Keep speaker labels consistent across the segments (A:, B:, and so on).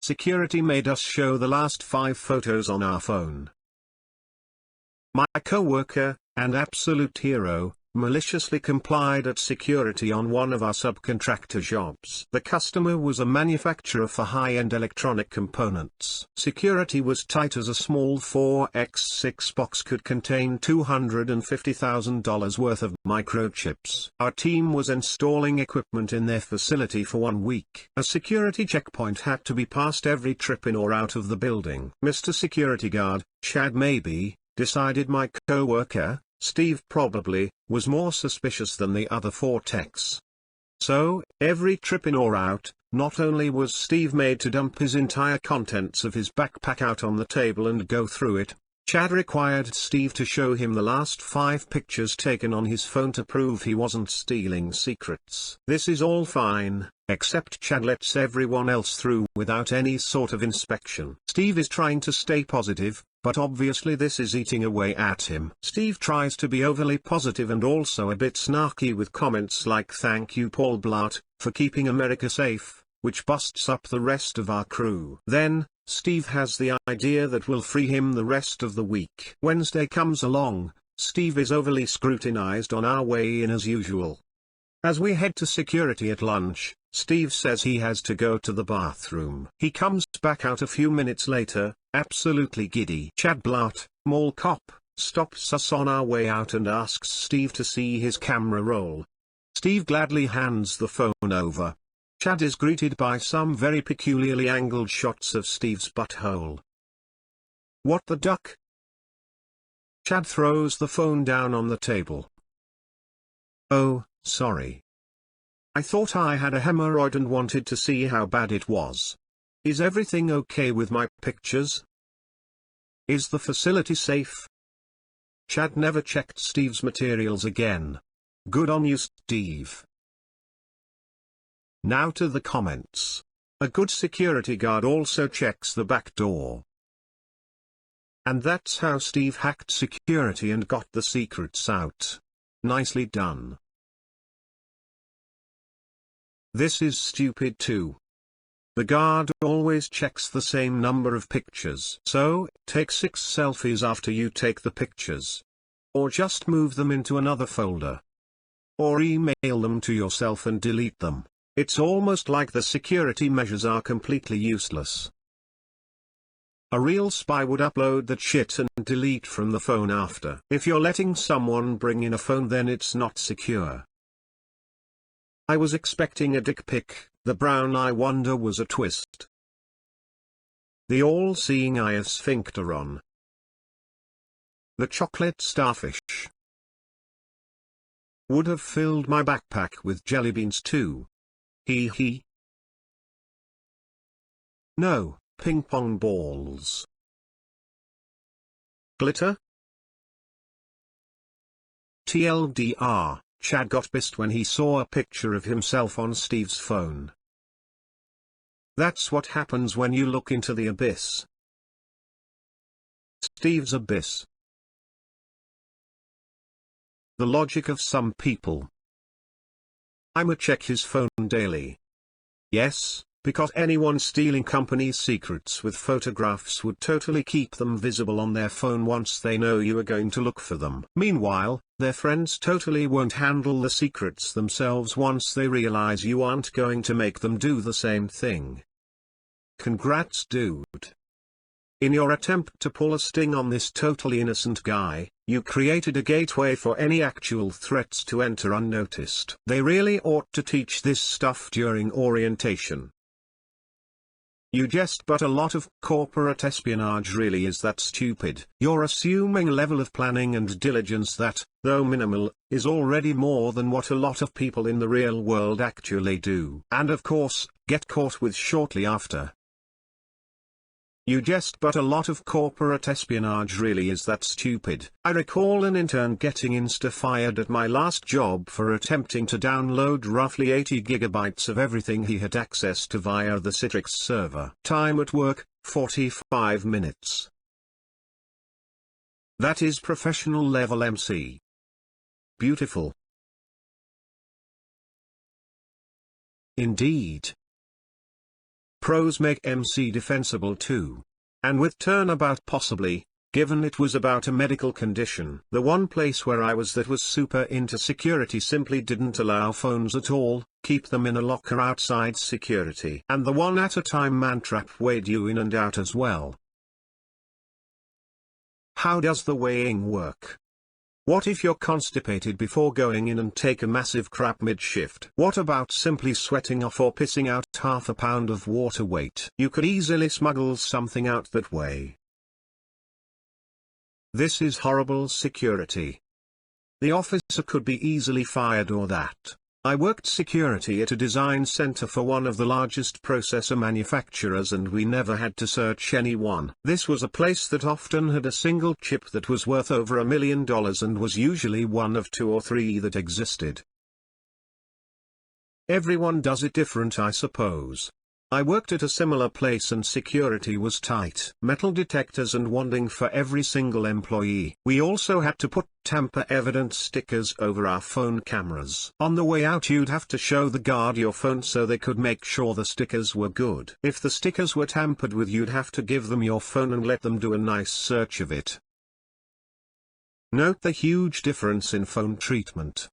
A: Security made us show the last 5 photos on our phone. My co-worker, an absolute hero, maliciously complied at security on one of our subcontractor jobs. The customer was a manufacturer for high-end electronic components. Security was tight as a small 4x6 box could contain $250,000 worth of microchips. Our team was installing equipment in their facility for 1 week. A security checkpoint had to be passed every trip in or out of the building. Mr. Security Guard, Chad maybe, decided my co-worker, Steve probably, was more suspicious than the other 4 techs. So, every trip in or out, not only was Steve made to dump his entire contents of his backpack out on the table and go through it, Chad required Steve to show him the last 5 pictures taken on his phone to prove he wasn't stealing secrets. This is all fine, except Chad lets everyone else through without any sort of inspection. Steve is trying to stay positive, but obviously this is eating away at him. Steve tries to be overly positive and also a bit snarky with comments like "Thank you Paul Blart, for keeping America safe," which busts up the rest of our crew. Then, Steve has the idea that will free him the rest of the week. Wednesday comes along, Steve is overly scrutinized on our way in as usual. As we head to security at lunch, Steve says he has to go to the bathroom. He comes back out a few minutes later, absolutely giddy. Chad Blart, mall cop, stops us on our way out and asks Steve to see his camera roll. Steve gladly hands the phone over. Chad is greeted by some very peculiarly angled shots of Steve's butthole. What the duck? Chad throws the phone down on the table. Oh, sorry. I thought I had a hemorrhoid and wanted to see how bad it was. Is everything okay with my pictures? Is the facility safe? Chad never checked Steve's materials again. Good on you, Steve. Now to the comments. A good security guard also checks the back door. And that's how Steve hacked security and got the secrets out. Nicely done. This is stupid too. The guard always checks the same number of pictures. So, take 6 selfies after you take the pictures. Or just move them into another folder. Or email them to yourself and delete them. It's almost like the security measures are completely useless. A real spy would upload that shit and delete from the phone after. If you're letting someone bring in a phone, then it's not secure. I was expecting a dick pic, the brown eye wonder was a twist. The all-seeing eye of sphincteron. The chocolate starfish. Would have filled my backpack with jelly beans too. Hee hee. No, ping pong balls. Glitter? TLDR, Chad got pissed when he saw a picture of himself on Steve's phone. That's what happens when you look into the abyss. Steve's abyss. The logic of some people. I'ma check his phone daily. Yes, because anyone stealing company secrets with photographs would totally keep them visible on their phone once they know you are going to look for them. Meanwhile, their friends totally won't handle the secrets themselves once they realize you aren't going to make them do the same thing. Congrats, dude. In your attempt to pull a sting on this totally innocent guy, you created a gateway for any actual threats to enter unnoticed. They really ought to teach this stuff during orientation. You jest, but a lot of corporate espionage really is that stupid. You're assuming a level of planning and diligence that, though minimal, is already more than what a lot of people in the real world actually do. And of course, get caught with shortly after. You jest, but a lot of corporate espionage really is that stupid. I recall an intern getting insta-fired at my last job for attempting to download roughly 80 gigabytes of everything he had access to via the Citrix server. Time at work, 45 minutes. That is professional level MC. Beautiful. Indeed. Pros make MC defensible too. And with turnabout possibly, given it was about a medical condition. The one place where I was that was super into security simply didn't allow phones at all, keep them in a locker outside security. And the one at a time man trap weighed you in and out as well. How does the weighing work? What if you're constipated before going in and take a massive crap mid-shift? What about simply sweating off or pissing out half a pound of water weight? You could easily smuggle something out that way. This is horrible security. The officer could be easily fired or that. I worked security at a design center for one of the largest processor manufacturers and we never had to search anyone. This was a place that often had a single chip that was worth over $1 million and was usually one of 2 or 3 that existed. Everyone does it different, I suppose. I worked at a similar place and security was tight. Metal detectors and wanding for every single employee. We also had to put tamper evidence stickers over our phone cameras. On the way out you'd have to show the guard your phone so they could make sure the stickers were good. If the stickers were tampered with you'd have to give them your phone and let them do a nice search of it. Note the huge difference in phone treatment.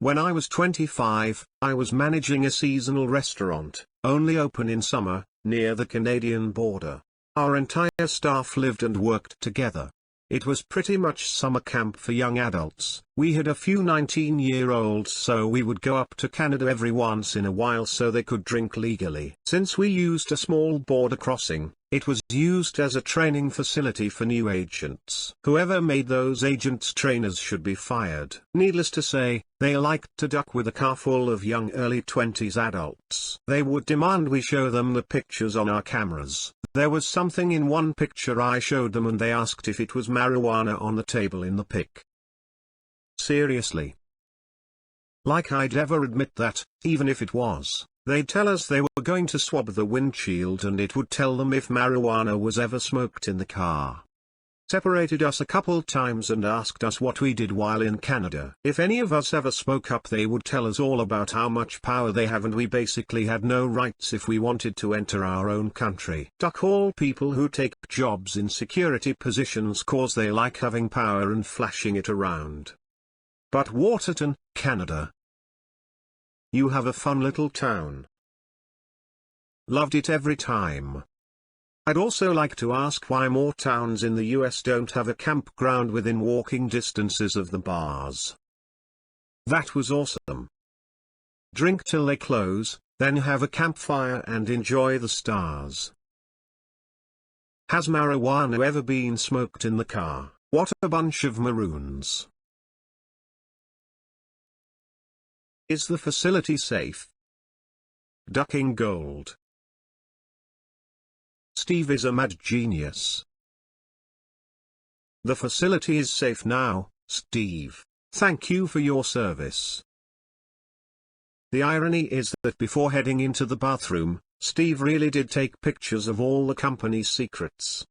A: When I was 25, I was managing a seasonal restaurant, only open in summer, near the Canadian border. Our entire staff lived and worked together. It was pretty much summer camp for young adults. We had a few 19-year-olds, so we would go up to Canada every once in a while so they could drink legally. Since we used a small border crossing, it was used as a training facility for new agents. Whoever made those agents trainers should be fired. Needless to say, they liked to duck with a car full of young early 20s adults. They would demand we show them the pictures on our cameras. There was something in one picture I showed them and they asked if it was marijuana on the table in the pic. Seriously. Like I'd ever admit that, even if it was. They'd tell us they were going to swab the windshield and it would tell them if marijuana was ever smoked in the car. Separated us a couple times and asked us what we did while in Canada. If any of us ever spoke up they would tell us all about how much power they have and we basically had no rights if we wanted to enter our own country. Duck all people who take jobs in security positions cause they like having power and flashing it around. But Waterton, Canada. You have a fun little town. Loved it every time. I'd also like to ask why more towns in the US don't have a campground within walking distances of the bars. That was awesome. Drink till they close, then have a campfire and enjoy the stars. Has marijuana ever been smoked in the car? What a bunch of maroons. Is the facility safe? Ducking gold. Steve is a mad genius. The facility is safe now, Steve. Thank you for your service. The irony is that before heading into the bathroom, Steve really did take pictures of all the company's secrets.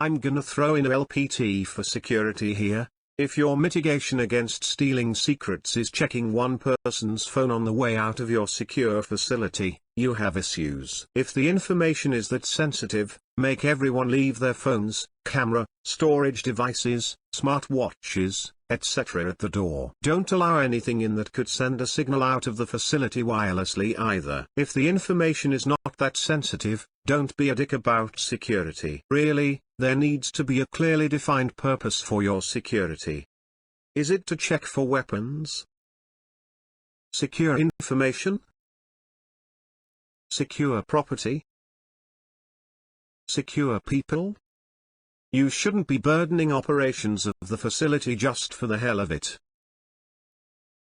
A: I'm gonna throw in a LPT for security here. If your mitigation against stealing secrets is checking one person's phone on the way out of your secure facility, you have issues. If the information is that sensitive, make everyone leave their phones, camera, storage devices, smartwatches, etc. at the door. Don't allow anything in that could send a signal out of the facility wirelessly either. If the information is not that sensitive, don't be a dick about security. Really, there needs to be a clearly defined purpose for your security. Is it to check for weapons? Secure information? Secure property? Secure people? You shouldn't be burdening operations of the facility just for the hell of it.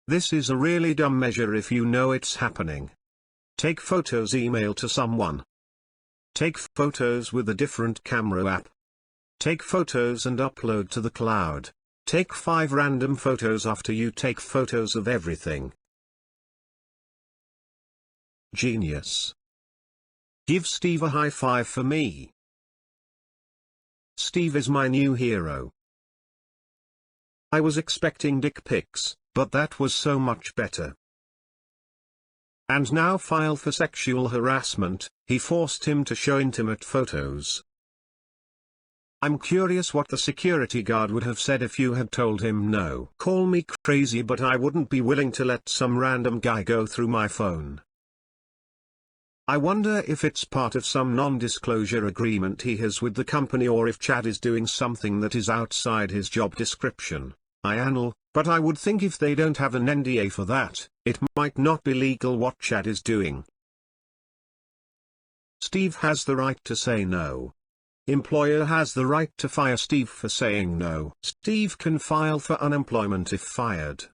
A: This is a really dumb measure if you know it's happening. Take photos, email to someone. Take photos with a different camera app. Take photos and upload to the cloud. Take 5 random photos after you take photos of everything. Genius. Give Steve a high five for me. Steve is my new hero. I was expecting dick pics, but that was so much better. and now file for sexual harassment. He forced him to show intimate photos. I'm curious what the security guard would have said if you had told him no. Call me crazy, but I wouldn't be willing to let some random guy go through my phone. I wonder if it's part of some non-disclosure agreement he has with the company, or if Chad is doing something that is outside his job description. But I would think if they don't have an NDA for that, it might not be legal what Chad is doing. Steve has the right to say no. Employer has the right to fire Steve for saying no. Steve can file for unemployment if fired.